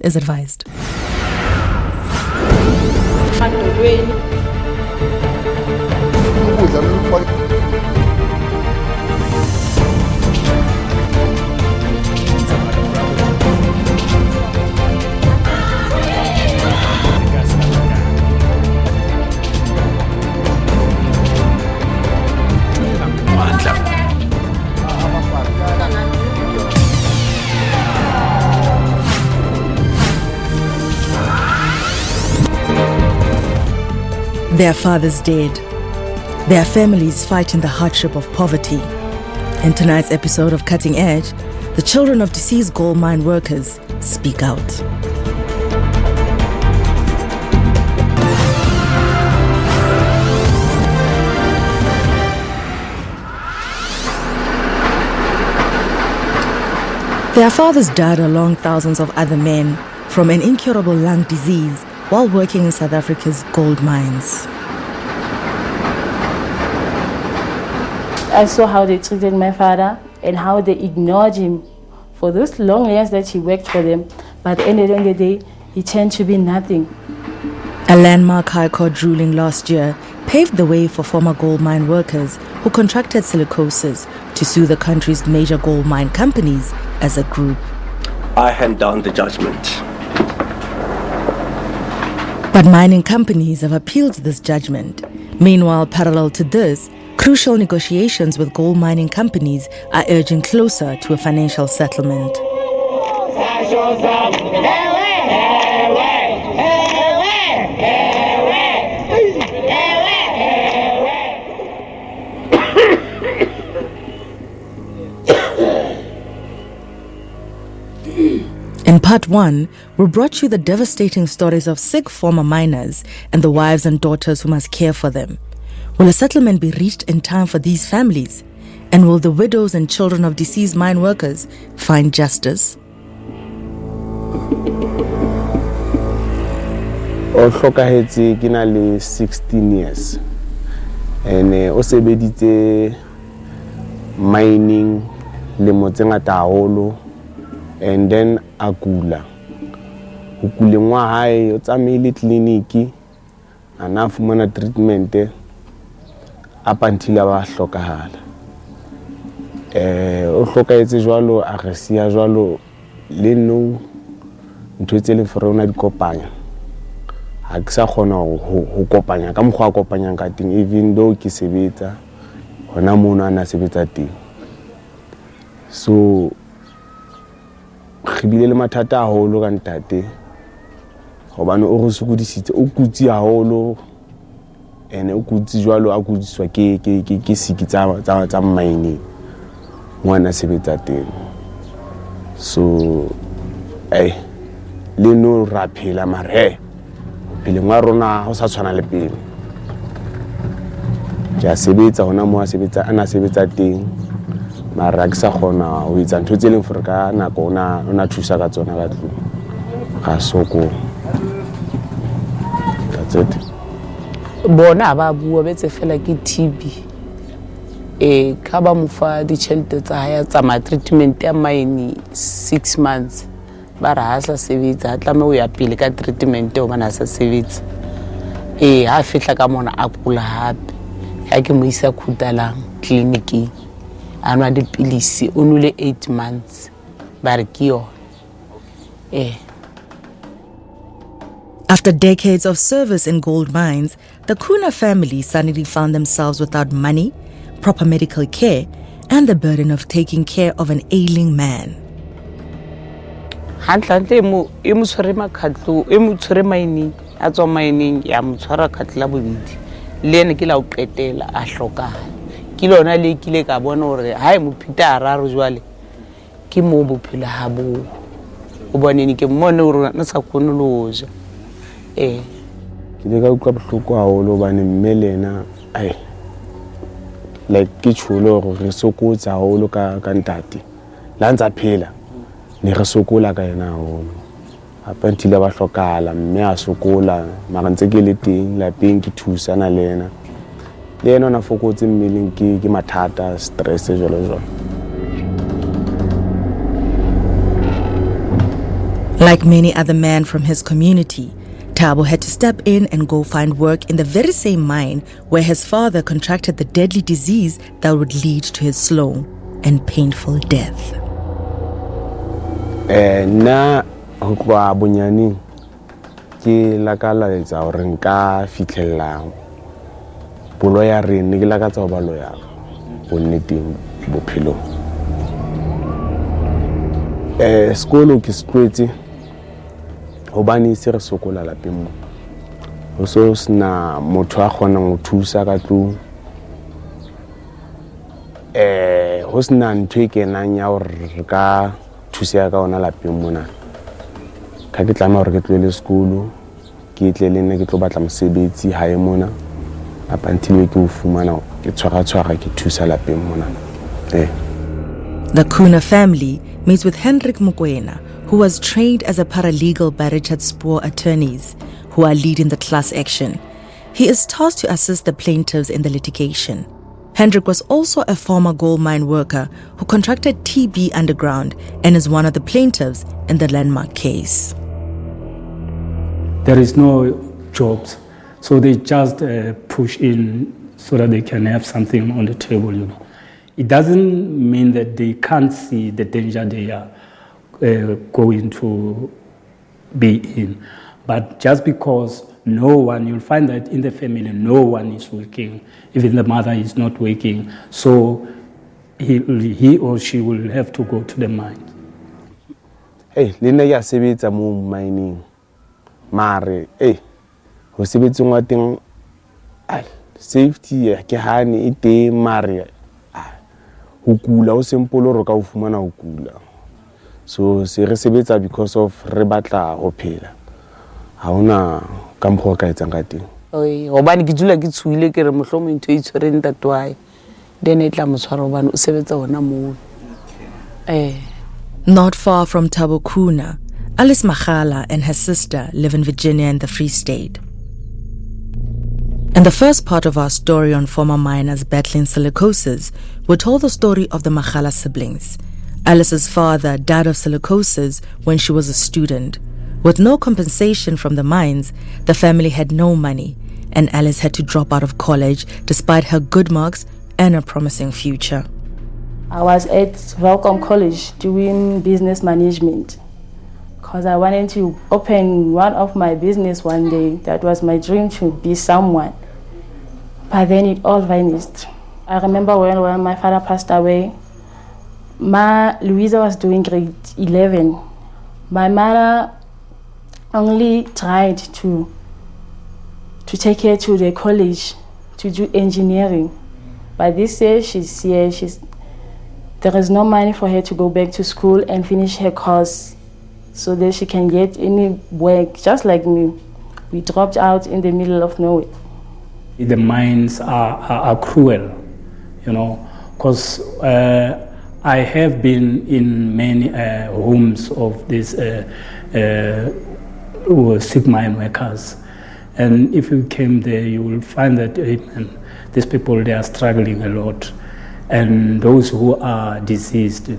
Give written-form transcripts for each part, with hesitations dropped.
is advised. Their fathers dead. Their families fighting the hardship of poverty. In tonight's episode of Cutting Edge, the children of deceased gold mine workers speak out. Their fathers died along thousands of other men from an incurable lung disease while working in South Africa's gold mines. I saw how they treated my father and how they ignored him for those long years that he worked for them. But at the end of the day, he turned to be nothing. A landmark High Court ruling last year paved the way for former gold mine workers who contracted silicosis to sue the country's major gold mine companies as a group. I hand down the judgment. But mining companies have appealed this judgment. Meanwhile, parallel to this, crucial negotiations with gold mining companies are urging closer to a financial settlement. In part 1, we brought you the devastating stories of sick former miners and the wives and daughters who must care for them. Will a settlement be reached in time for these families? And will the widows and children of deceased mine workers find justice? O hlokahetse ke na le 16 years. And o sebeditse mining le motse ngata haholo. And then akula. Ho kuleng wa hae o tsamaile clinic ana fumana treatment up until ba hlokahala. O hlokahetse jwalo a re sia jwalo le no ntho tse le forona di kopanya. Ha ke sa khona ho kopanya ka mokgwa kopanyang ka teng even though ke sebetsa hona mona ana sebetsa teng. So khibile le mathata haholo ka ntate hobane o re sokodisitse o kutsi haholo ene o kutsi jwalo a kutswa ke siki tsa mining ngwana sebetsa teng. So le no raphela mare pele ngwa rona ho sa tshwana le pele ja sebetsa hona mo a sebetsa ana sebetsa teng mara ke sa khona ho itsa ntho tse leng for ka nako ona thusa ka tsona ka tlo ga soko that's it. Bona ba bua betse fela ke TB ka ba mo fa di tšhelete tsa haya tsa ma treatment ya mine 6 months ba ra hasa sebetsa tla me o ya pele ka treatment o bana sa sebetsa ha fihla ka mona a kula hape ha ke mo isa khutalang clinic anwa di pilisi onule 8 months barikio After decades of service in gold mines, the Kuna family suddenly found themselves without money, proper medical care, and the burden of taking care of an ailing man. Hantlante e mo tshwere makhatlo e mo tshwere mining a tswa mining ya mo tshwara khatla bobedi le ene ke la o qetela a hloka ke lona le kile ka bona hore hae mo phita araro jwale ke mo bophela ha bo o bonene ke mmone hore na sa kgone loja ke le ka utlwa bohloko haholo bane mmelena like ke tsholo hore re sokotsa haholo ka ntate la ntsa phela ne re sokola ka yena haholo apa ntile ba hlokala mme a sokola mara ntse ke le teng lapeng ke thusana le yena na fokotse mmeleng ke mathata stress jalo. Like many other men from his community, Thabo had to step in and go find work in the very same mine where his father contracted the deadly disease that would lead to his slow and painful death. Na ho kwa bonyane ke la ka la etsa hore nka fitlhella bolo ya rene ke la ka tsa ho ba lawyer bo nneteng bophelong. Sekolo ke setlwetse hobane se re sokola lapeng mo ho so sna motho a kgona go thusa ka tlung ho sna ntho e kenang ya hore re ka thusa ka ona lapeng mona ka ke tlama hore ke tlwele sekolo ke tle le nne ke tlo batla mosebetsi hae mona up until ke o fumana ke tshwara ke thusa lapeng mona. The Kuna family meets with Hendrik Mokoena, who was trained as a paralegal by Richard Spoor attorneys, who are leading the class action. He is tasked to assist the plaintiffs in the litigation. Hendrik was also a former gold mine worker who contracted TB underground and is one of the plaintiffs in the landmark case. There is no jobs, so they just push in so that they can have something on the table, you know. It doesn't mean that they can't see the danger they are going to be in. But just because no one, you'll find that in the family, no one is working, even the mother is not working, so he or she will have to go to the mine. Hey, lena ya sebetsa mo mining. Mare, ho sebetseng wa teng safety ke hane e teng mare ho kula o sempolo ro ka o fumana ho kula. So se re sebetsa because of re batla ho phela. Ha ona ka mokgwa ka etsang ka teng. Hobane ke dula ke tshuile ke re mohlomong ntho e tshwereng tatwae then e tla mo tshwara hobane o sebetsa hona moo. Not far from Thabo Kuna, Alice Magala and her sister live in Virginia in the Free State. In the first part of our story on former miners battling silicosis, we told the story of the Magala siblings. Alice's father died of silicosis when she was a student. With no compensation from the mines, the family had no money, and Alice had to drop out of college despite her good marks and a promising future. I was at Welcome College doing business management because I wanted to open one of my business one day. That was my dream, to be someone. But then it all vanished. I remember when my father passed away, Louisa was doing grade 11. My mother only tried to take her to the college to do engineering. But this year she's here, there is no money for her to go back to school and finish her course so that she can get any work, just like me. We dropped out in the middle of nowhere. The mines are cruel, you know, because I have been in many homes of these sick mine workers. And if you came there, you will find that these people, they are struggling a lot. And those who are deceased,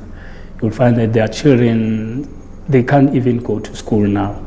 you'll find that their children, they can't even go to school now.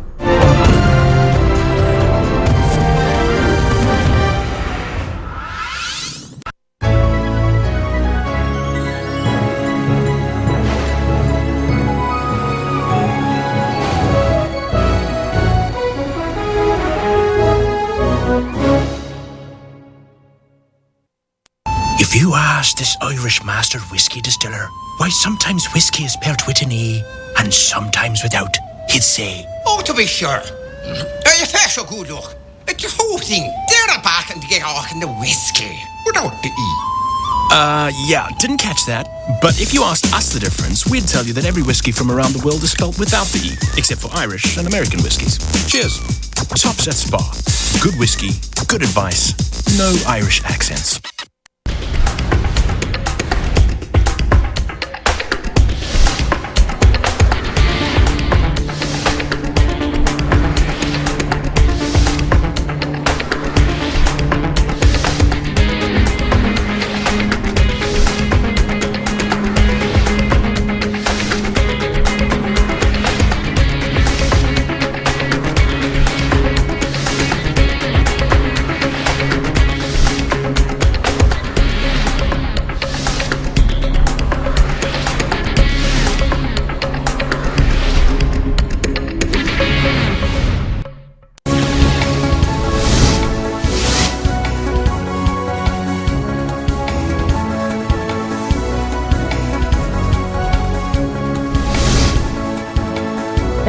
If you ask this Irish master whiskey distiller why sometimes whiskey is spelled with an E and sometimes without, he'd say, "Oh, to be sure. You feel so good, look. It's the whole thing. They're back and get off in the whiskey without the E." Yeah, didn't catch that. But if you asked us the difference, we'd tell you that every whiskey from around the world is spelled without the E, except for Irish and American whiskies. Cheers. Tops at Spa. Good whiskey, good advice, no Irish accents.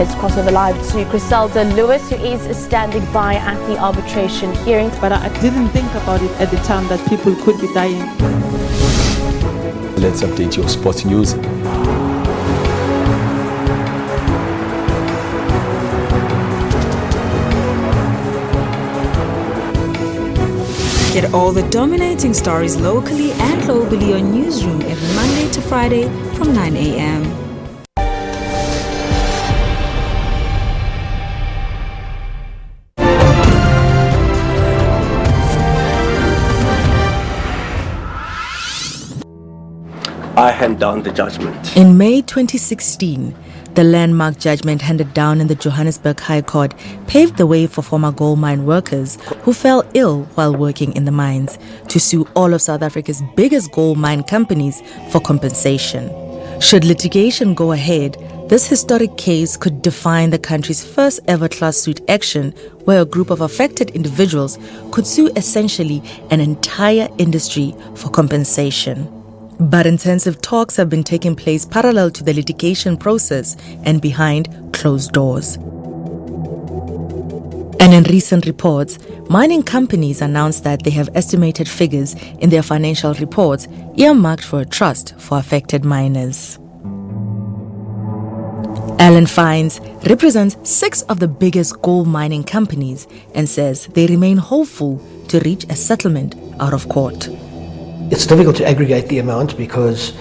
Let's cross over live to Griselda Lewis, who is standing by at the arbitration hearing. But I didn't think about it at the time that people could be dying. Let's update your sports news. Get all the dominating stories locally and globally on Newsroom every Monday to Friday from 9 a.m. I hand down the judgment. In May 2016, the landmark judgment handed down in the Johannesburg High Court paved the way for former gold mine workers who fell ill while working in the mines to sue all of South Africa's biggest gold mine companies for compensation. Should litigation go ahead, this historic case could define the country's first ever class suit action where a group of affected individuals could sue essentially an entire industry for compensation. But intensive talks have been taking place parallel to the litigation process and behind closed doors. And in recent reports, mining companies announced that they have estimated figures in their financial reports earmarked for a trust for affected miners. Alan Fines represents 6 of the biggest gold mining companies and says they remain hopeful to reach a settlement out of court. It's difficult to aggregate the amount because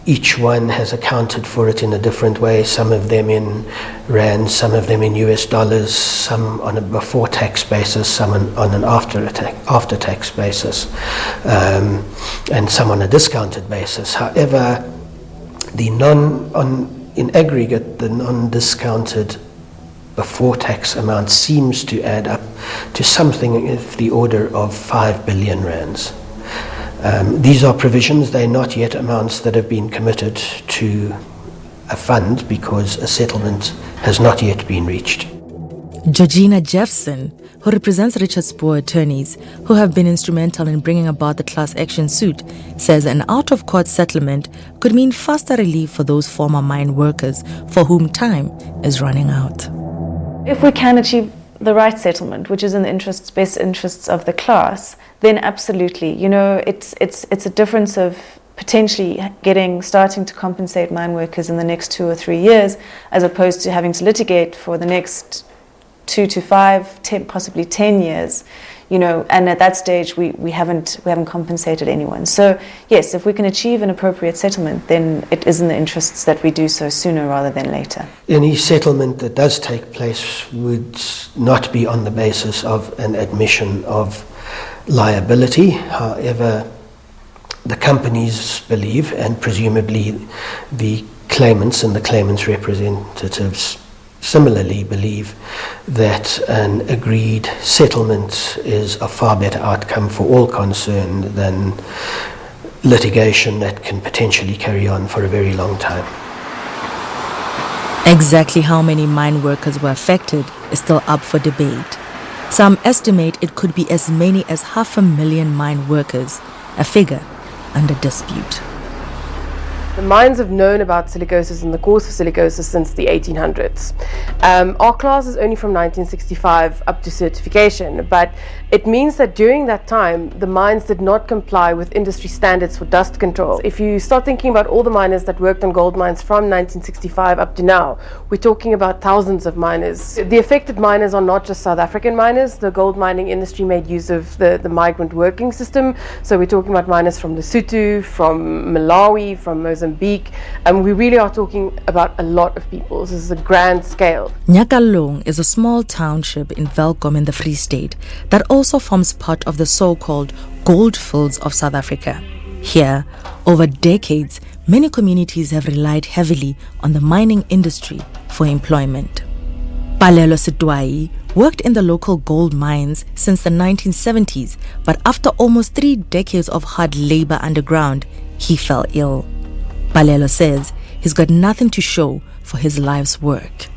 each one has accounted for it in a different way, some of them in rands, some of them in US dollars, some on a before-tax basis, some on an after-tax basis, and some on a discounted basis. However, in aggregate, the non-discounted before-tax amount seems to add up to something of the order of 5 billion rands. These are provisions, they're not yet amounts that have been committed to a fund because a settlement has not yet been reached. Georgina Jeffson, who represents Richard Spoor attorneys who have been instrumental in bringing about the class action suit, says an out-of-court settlement could mean faster relief for those former mine workers for whom time is running out. If we can achieve the right settlement, which is in the best interests of the class, then absolutely. You know, it's a difference of potentially starting to compensate mine workers in the next 2 or 3 years, as opposed to having to litigate for the next 2 to 5, 10, possibly 10 years. You know, and at that stage we haven't compensated anyone. So yes, if we can achieve an appropriate settlement, then it is in the interests that we do so sooner rather than later. Any settlement that does take place would not be on the basis of an admission of liability. However, the companies believe, and presumably the claimants and the claimants' representatives similarly believe, that an agreed settlement is a far better outcome for all concerned than litigation that can potentially carry on for a very long time. Exactly how many mine workers were affected is still up for debate. Some estimate it could be as many as 500,000 mine workers, a figure under dispute. The mines have known about silicosis and the cause of silicosis since the 1800s. Our class is only from 1965 up to certification, but it means that during that time, the mines did not comply with industry standards for dust control. If you start thinking about all the miners that worked on gold mines from 1965 up to now, we're talking about thousands of miners. The affected miners are not just South African miners. The gold mining industry made use of the migrant working system. So we're talking about miners from Lesotho, from Malawi, from Mozambique, and we really are talking about a lot of people. This is a grand scale. Nyakalong is a small township in Welkom in the Free State that also forms part of the so-called goldfields of South Africa. Here, over decades, many communities have relied heavily on the mining industry for employment. Palelo Sitwai worked in the local gold mines since the 1970s, but after almost 3 decades of hard labor underground, he fell ill. Palelo says he's got nothing to show for his life's work.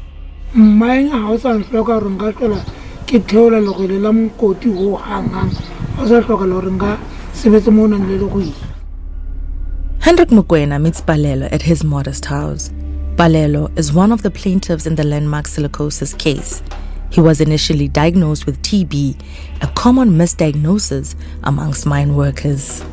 Hendrik Mokoena meets Palelo at his modest house. Balelo is one of the plaintiffs in the landmark silicosis case. He was initially diagnosed with TB, a common misdiagnosis amongst mine workers.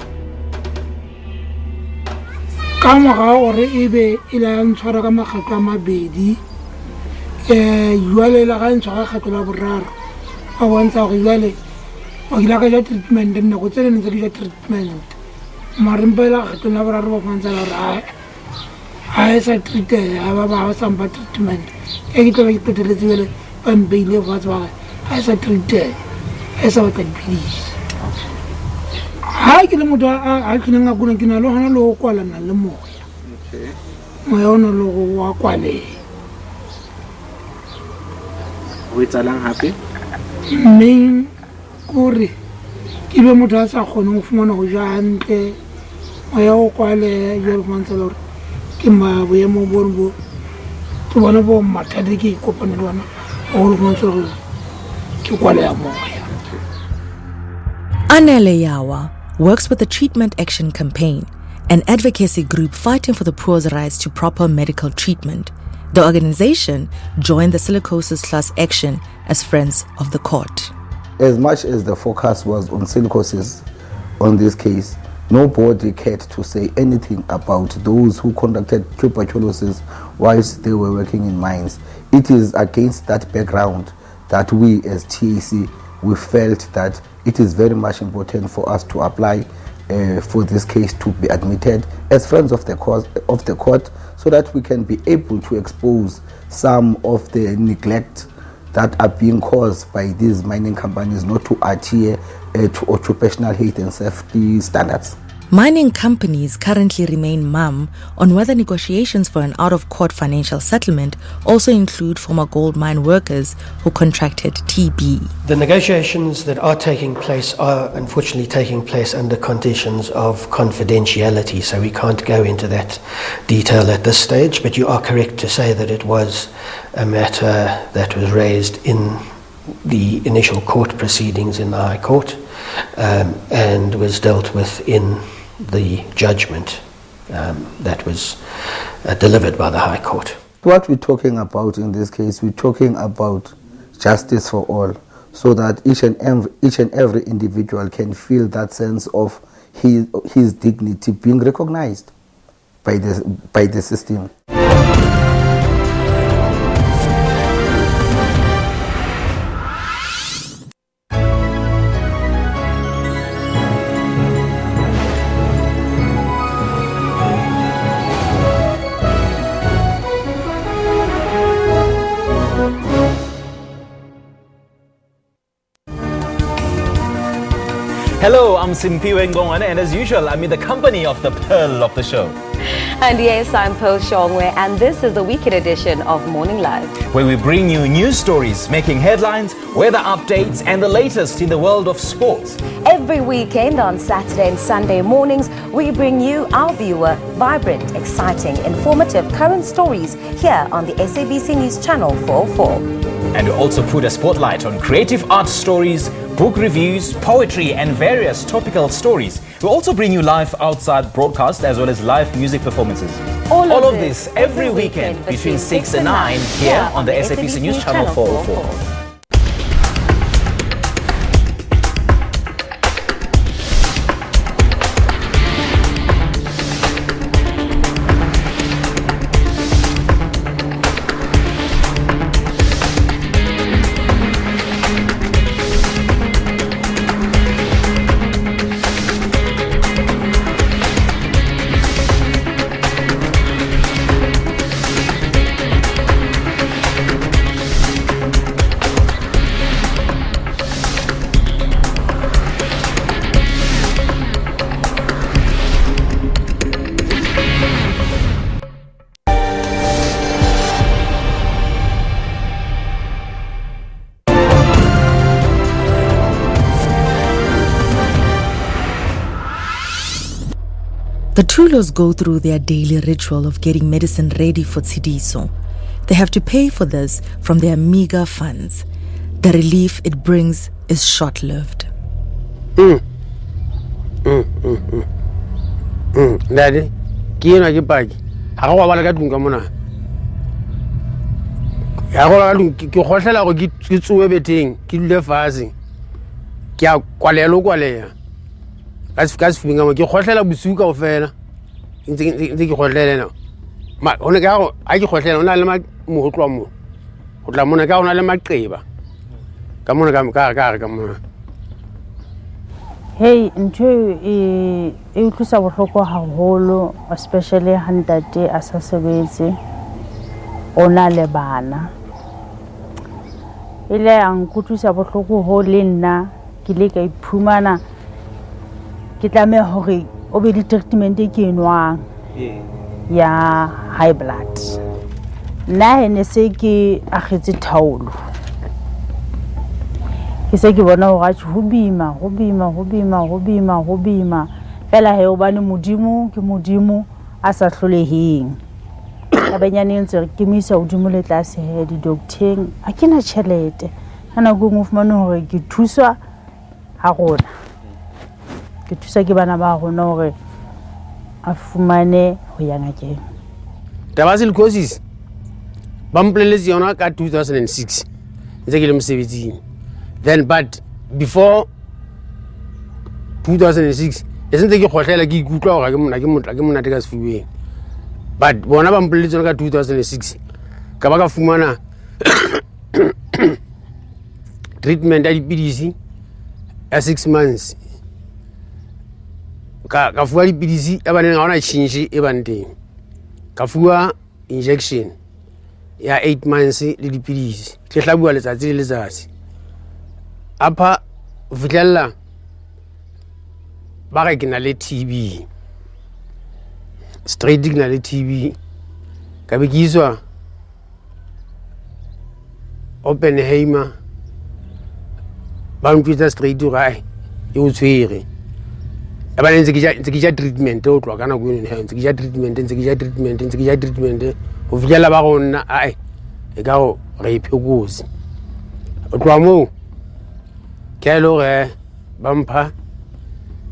happy? Me, Kuri, give a mutasa on Jante, my old quale, your Mansalor, Kimba, we are more born to one of them, Matadiki, Copanwana, old Mansal, Kikwale Moya. Anele Yawa works with the Treatment Action Campaign, an advocacy group fighting for the poor's rights to proper medical treatment. The organization joined the silicosis class action as friends of the court. As much as the focus was on silicosis on this case, nobody cared to say anything about those who conducted tuberculosis whilst they were working in mines. It is against that background that we as TAC, we felt that it is very much important for us to apply for this case to be admitted as friends of the court, so that we can be able to expose some of the neglect that are being caused by these mining companies not to adhere to occupational health and safety standards. Mining companies currently remain mum on whether negotiations for an out-of-court financial settlement also include former gold mine workers who contracted TB. The negotiations that are taking place are unfortunately taking place under conditions of confidentiality, so we can't go into that detail at this stage, but you are correct to say that it was a matter that was raised in the initial court proceedings in the High Court and was dealt with in the judgment that was delivered by the High Court. What we're talking about in this case, we're talking about justice for all, so that each and every individual can feel that sense of his dignity being recognized by the system. Hello, I'm Simpiwe Ngongwane, and as usual, I'm in the company of the pearl of the show. And yes, I'm Pearl Shongwe, and this is the weekend edition of Morning Live, where we bring you news stories, making headlines, weather updates, and the latest in the world of sports. Every weekend on Saturday and Sunday mornings, we bring you, our viewer, vibrant, exciting, informative current stories here on the SABC News Channel 404. And we also put a spotlight on creative art stories, book reviews, poetry, and various topical stories. We also bring you live outside broadcast as well as live music performances. All of this every weekend between 6 and 9 here on the SABC News Channel 404. The Tulos go through their daily ritual of getting medicine ready for Tsidiso. They have to pay for this from their meager funds. The relief it brings is short-lived. Daddy, kino ke paki. Ha go bala ka tunga mona. ya go ke gohlela go ke tsuwe beteng ke dule fase ke a kwalela kwalea ka sefingwa ke gohlela busuka go fela ntse ke gohlela ma hone ka go a ke gohlela ona le mohotlwa mo go tla mona ka ona le maqeba ka mona ka mona. Hey, ntho e utlwisa bohloko haholo, especially ha ntate a sa sebetse ona le bana. Ile a nkutlwisa bohloko ho le nna ke le ka iphumana ke tlameha hore o be di treatment e ke enwang ya high blood. Nna hene se ke akgetse thaolo. Ke se ke bona hore ho bima fela he o bane modimo ke modimo a sa hloleheng. Ka benyane ntse ke misa udimo le tlase he di docteng a kena tšhelete ana go ngofumana hore ke thuswa ha rona ke thusa ke bana ba rona hore a fumane ho ya ngakeng. Silicosis ba mpoleletse yona ka 2006 ntse ke le mosebetsing. Then but before 2006 esentse ke gohlela ke ikutlwa hore ke mona ka sefuweng. But bona ba mpoleletse ka 2006 ka ba ka fumana treatment ya dipidisi ya 6 months ka fuwa dipidisi e baneng ga ona change e banteng ka fuwa injection ya 8 months le dipidisi ke hlabuwa letsatsi le letsatsi apa fitlhella ba re ke na le TB straight ke na le TB ka be ke iswa Oppenheimer ba ntwetsa straight gore e o tshwere ba ne ntse ke ja treatment o tlwa kana go eno ntse ke ja treatment go fitlhela ba gonna ai e ka go re iphekosi o tlwa mo ke lo re bampa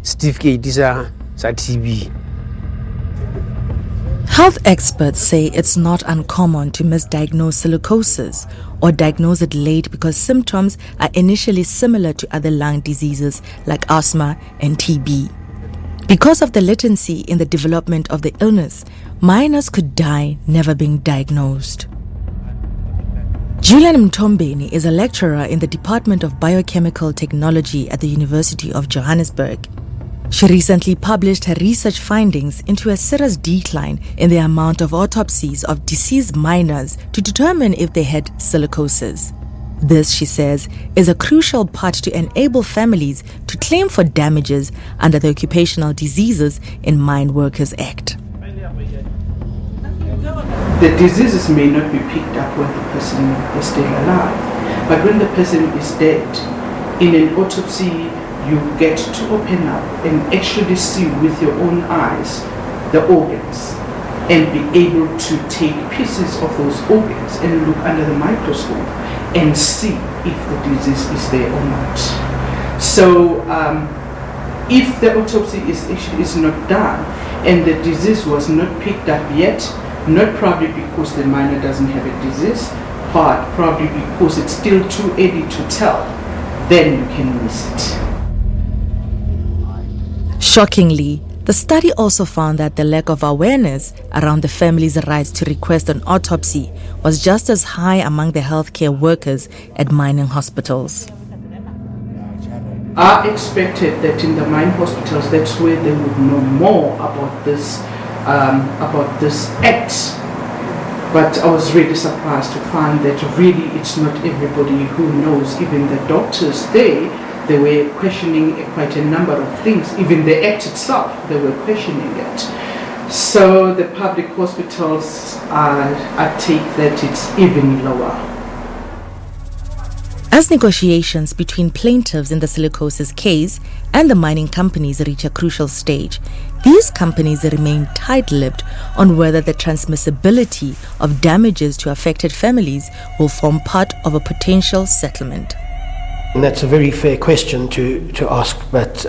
certificate sa TB. Health experts say it's not uncommon to misdiagnose silicosis or diagnose it late because symptoms are initially similar to other lung diseases like asthma and TB. Because of the latency in the development of the illness, minors could die never being diagnosed. Julian Mtombeni is a lecturer in the Department of Biochemical Technology at the University of Johannesburg. She recently published her research findings into a serious decline in the amount of autopsies of deceased minors to determine if they had silicosis. This, she says, is a crucial part to enable families to claim for damages under the Occupational Diseases in Mine Workers Act. The diseases may not be picked up when the person is still alive, but when the person is dead, in an autopsy you get to open up and actually see with your own eyes the organs and be able to take pieces of those organs and look under the microscope and see if the disease is there or not. So if the autopsy is not done and the disease was not picked up yet, not probably because the minor doesn't have a disease, but probably because it's still too early to tell, then you can miss it. Shockingly, the study also found that the lack of awareness around the family's rights to request an autopsy was just as high among the healthcare workers at mining hospitals. I expected that in the mine hospitals, that's where they would know more about this act. But I was really surprised to find that really it's not everybody who knows. Even the doctors, they were questioning quite a number of things. Even the act itself, they were questioning it. So the public hospitals, I take that it's even lower. As negotiations between plaintiffs in the silicosis case and the mining companies reach a crucial stage, these companies remain tight-lipped on whether the transmissibility of damages to affected families will form part of a potential settlement. And that's a very fair question to ask, but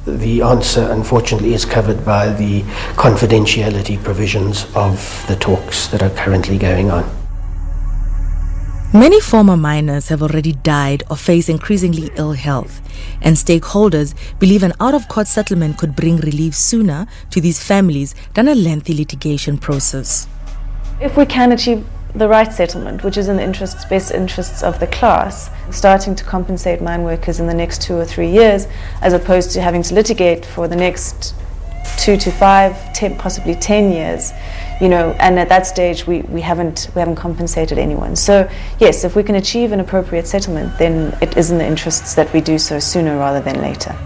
the answer, unfortunately, is covered by the confidentiality provisions of the talks that are currently going on. Many former miners have already died or face increasingly ill health, and stakeholders believe an out-of-court settlement could bring relief sooner to these families than a lengthy litigation process. If we can achieve the right settlement, which is in the best interests of the class, starting to compensate mine workers in the next 2 or 3 years, as opposed to having to litigate for the next 2 to 5, 10, possibly 10 years, and at that stage we haven't compensated anyone. So yes, if we can achieve an appropriate settlement, then it is in the interests that we do so sooner rather than later.